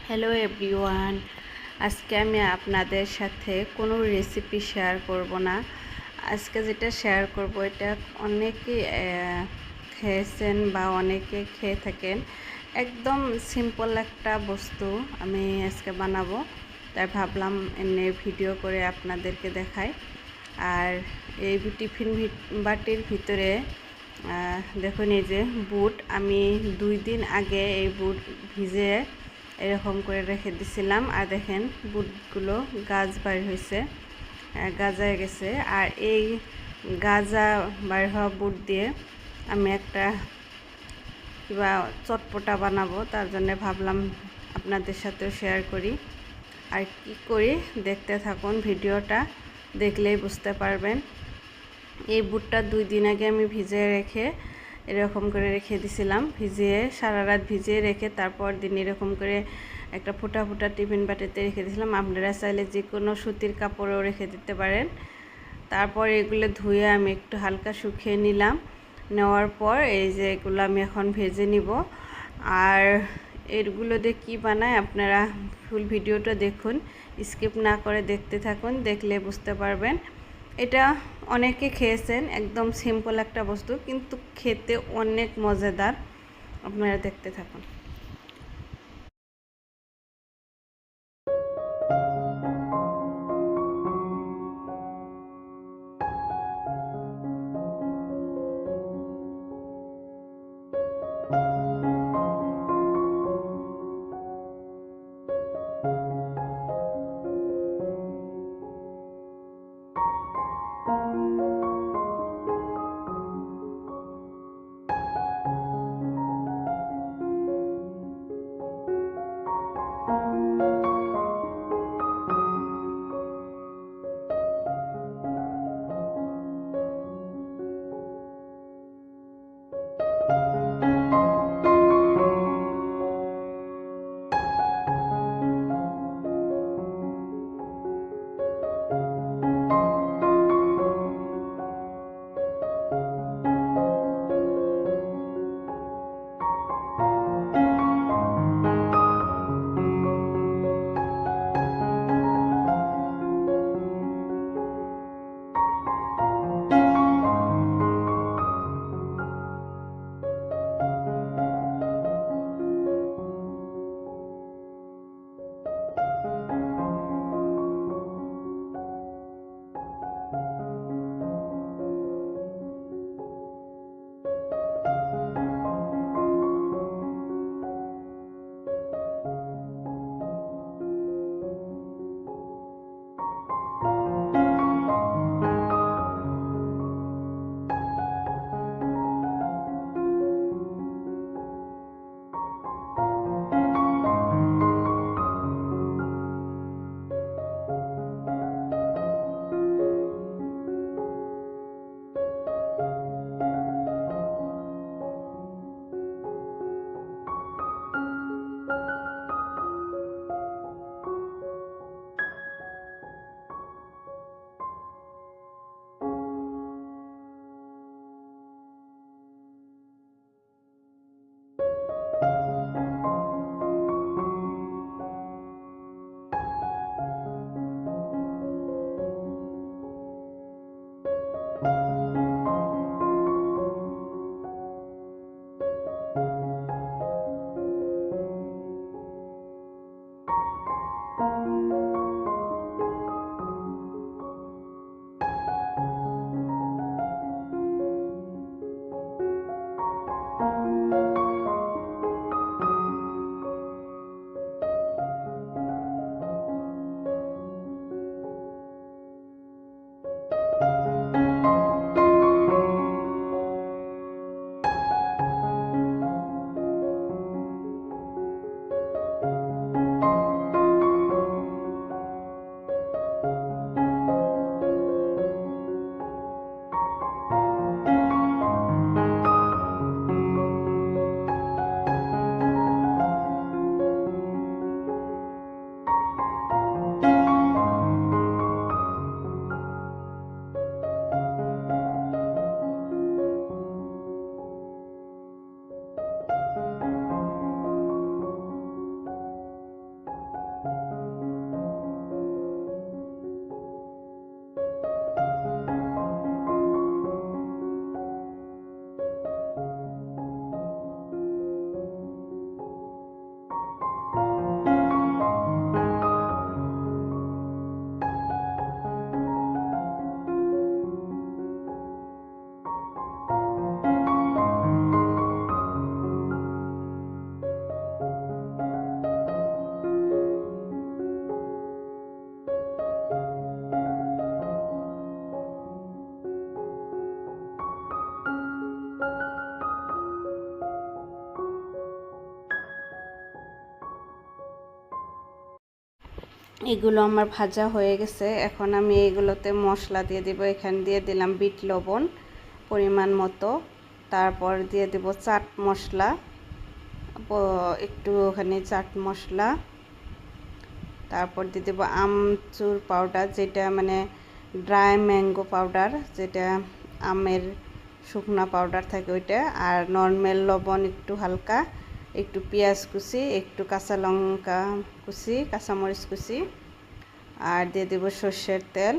Hello everyone, আজকে আমি আপনাদের সাথে কোনো রেসিপি শেয়ার করব না। আজকে যেটা শেয়ার করব এটা অনেকেই খেয়েছেন বা অনেকে খেয়ে থাকেন। একদম সিম্পল একটা বস্তু আমি আজকে বানাবো, তাই ভাবলাম এনে ভিডিও করে আপনাদেরকে দেখাই। আর এই টিফিন বাটির ভিতরে দেখুন এই যে বুট, আমি 2 দিন আগে এই বুট ভিজে এরকম করে রেখে দিছিলাম। আর দেখেন বুটগুলো গাছ বাইর হয়েছে, গাজায় গেছে। আর এই গাজা বাইর হওয়া বুট দিয়ে আমি একটা কিবা চটপটা বানাবো, তার জন্য ভাবলাম আপনাদের সাথেও শেয়ার করি। আর কি করি দেখতে থাকুন, ভিডিওটা দেখলেই বুঝতে পারবেন। এই বুটটা 2 দিন আগে আমি ভিজিয়ে রেখে এরকম করে রেখে দিছিলাম, ভিজিয়ে সারা রাত ভিজিয়ে রেখে তারপর দিন এরকম করে একটা ফুটা ফুটা টিফিন বাটিতে রেখে দিয়েছিলাম। আপনারা চাইলে যে কোনো সুতির কাপড়েও রেখে দিতে পারেন। তারপর এগুলো ধুয়ে আমি একটু হালকা শুকিয়ে নিলাম। নেওয়ার পর এই যে এগুলো আমি এখন ভেজে নিব। আর এগুলো দিয়ে কী বানায় আপনারা ফুল ভিডিওটা দেখুন, স্কিপ না করে দেখতে থাকুন, দেখলে বুঝতে পারবেন। এটা অনেকে খেয়েছেন, একদম সিম্পল একটা বস্তু কিন্তু খেতে অনেক মজাদার। আপনারা দেখতে থাকুন। এগুলো আমার ভাজা হয়ে গেছে। এখন আমি এগুলোতে মশলা দিয়ে দিব। এখানে দিয়ে দিলাম বিট লবণ পরিমাণ মতো, তারপর দিয়ে দেব চাট মশলা, একটুখানি চাট মশলা, তারপর দিয়ে দেবো আমচুর পাউডার, যেটা মানে ড্রাই ম্যাঙ্গো পাউডার, যেটা আমের শুকনা পাউডার থাকে ওইটা, আর নর্মাল লবণ একটু হালকা, একটু পেঁয়াজ কুচি, একটু কাঁচা লঙ্কা কুচি, কাঁচামরিচ কুচি, আর দিয়ে দেবো সর্ষের তেল।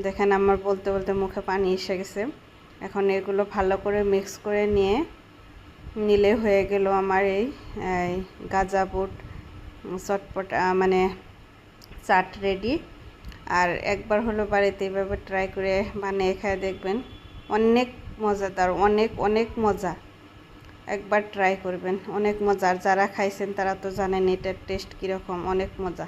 দেখেন আমার বলতে বলতে মুখে পানি এসে গেছে। এখন এগুলো ভালো করে মিক্স করে নিলে হয়ে গেল আমার এই গাজা বুট চটপটা মানে চাট রেডি। আর একবার হলো বাড়িতে এভাবে ট্রাই করে বানিয়ে খেয়ে দেখবেন, অনেক মজাদার, অনেক অনেক মজা। একবার ট্রাই করবেন, অনেক মজা। আর যারা খাইছেন তারা তো জানেন এটার টেস্ট কীরকম, অনেক মজা।